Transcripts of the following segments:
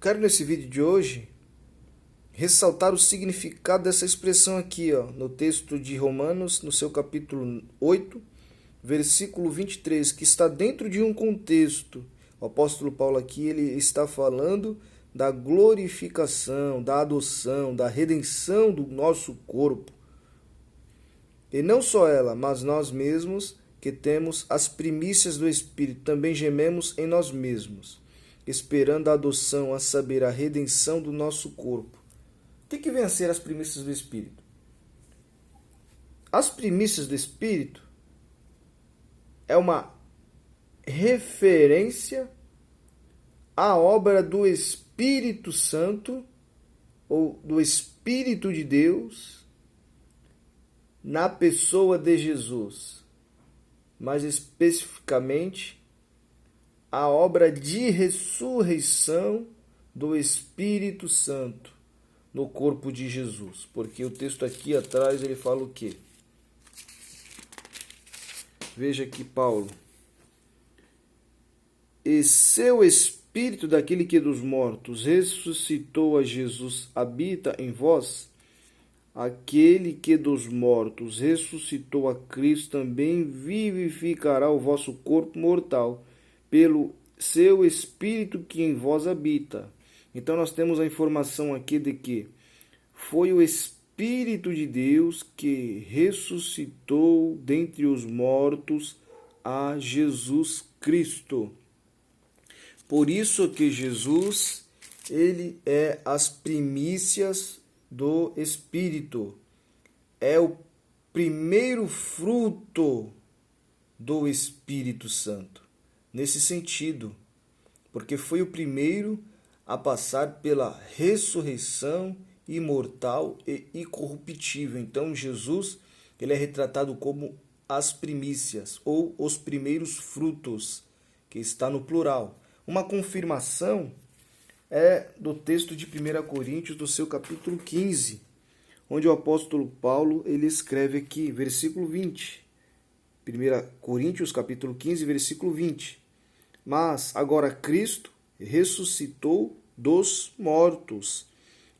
Quero nesse vídeo de hoje ressaltar o significado dessa expressão aqui, no texto de Romanos, no seu capítulo 8, versículo 23, que está dentro de um contexto. O apóstolo Paulo aqui ele está falando da glorificação, da adoção, da redenção do nosso corpo. E não só ela, mas nós mesmos que temos as primícias do Espírito, também gememos em nós mesmos, esperando a adoção, a saber, a redenção do nosso corpo. O que vem a ser as primícias do Espírito? As primícias do Espírito é uma referência à obra do Espírito Santo, ou do Espírito de Deus, na pessoa de Jesus. Mais especificamente, a obra de ressurreição do Espírito Santo no corpo de Jesus. Porque o texto aqui atrás ele fala o quê? Veja aqui Paulo. E seu Espírito daquele que dos mortos ressuscitou a Jesus habita em vós. Aquele que dos mortos ressuscitou a Cristo também vivificará o vosso corpo mortal pelo seu Espírito que em vós habita. Então nós temos a informação aqui de que foi o Espírito de Deus que ressuscitou dentre os mortos a Jesus Cristo. Por isso que Jesus, ele é as primícias do Espírito. É o primeiro fruto do Espírito Santo. Nesse sentido, porque foi o primeiro a passar pela ressurreição imortal e incorruptível. Então Jesus, ele é retratado como as primícias ou os primeiros frutos, que está no plural. Uma confirmação é do texto de 1 Coríntios, do seu capítulo 15, onde o apóstolo Paulo ele escreve aqui, versículo 20. 1 Coríntios, capítulo 15, versículo 20. Mas agora Cristo ressuscitou dos mortos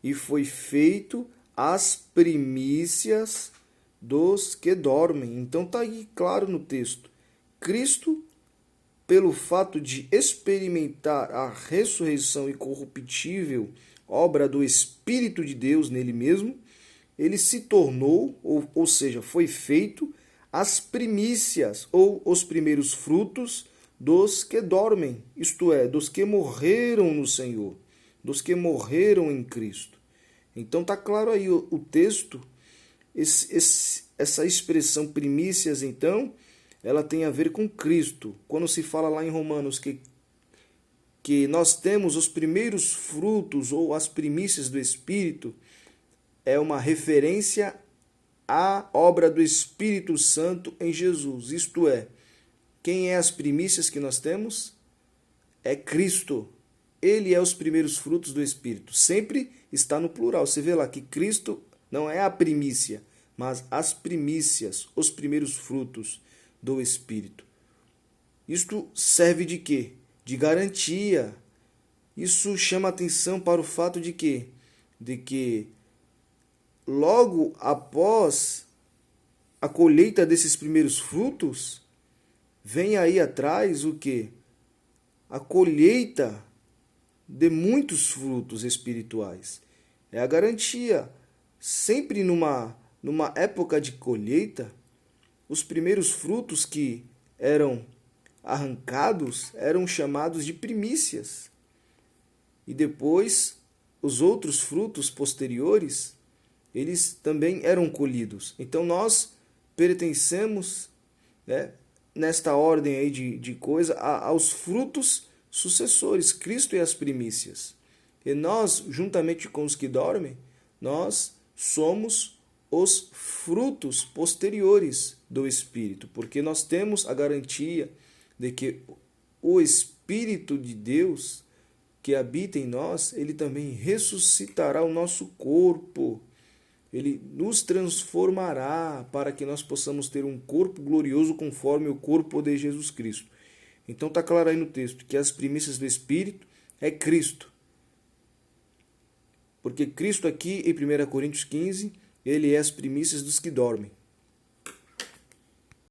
e foi feito as primícias dos que dormem. Então está aí claro no texto. Cristo, pelo fato de experimentar a ressurreição incorruptível, obra do Espírito de Deus nele mesmo, ele se tornou, ou seja, foi feito as primícias, ou os primeiros frutos dos que dormem, isto é, dos que morreram no Senhor, dos que morreram em Cristo. Então está claro aí o texto, essa expressão primícias, então, ela tem a ver com Cristo. Quando se fala lá em Romanos que nós temos os primeiros frutos ou as primícias do Espírito, é uma referência à obra do Espírito Santo em Jesus. Isto é, quem é as primícias que nós temos? É Cristo. Ele é os primeiros frutos do Espírito. Sempre está no plural. Você vê lá que Cristo não é a primícia, mas as primícias, os primeiros frutos do Espírito. Isto serve de quê? De garantia. Isso chama atenção para o fato de quê? De que logo após a colheita desses primeiros frutos, vem aí atrás o quê? A colheita de muitos frutos espirituais. É a garantia. Sempre numa época de colheita, os primeiros frutos que eram arrancados eram chamados de primícias. E depois, os outros frutos posteriores, eles também eram colhidos. Então nós pertencemos, nesta ordem aí de coisa, aos frutos sucessores. Cristo é as primícias. E nós, juntamente com os que dormem, nós somos os frutos posteriores do Espírito, porque nós temos a garantia de que o Espírito de Deus que habita em nós, ele também ressuscitará o nosso corpo. Ele nos transformará para que nós possamos ter um corpo glorioso conforme o corpo de Jesus Cristo. Então está claro aí no texto que as primícias do Espírito é Cristo. Porque Cristo aqui em 1 Coríntios 15, ele é as primícias dos que dormem.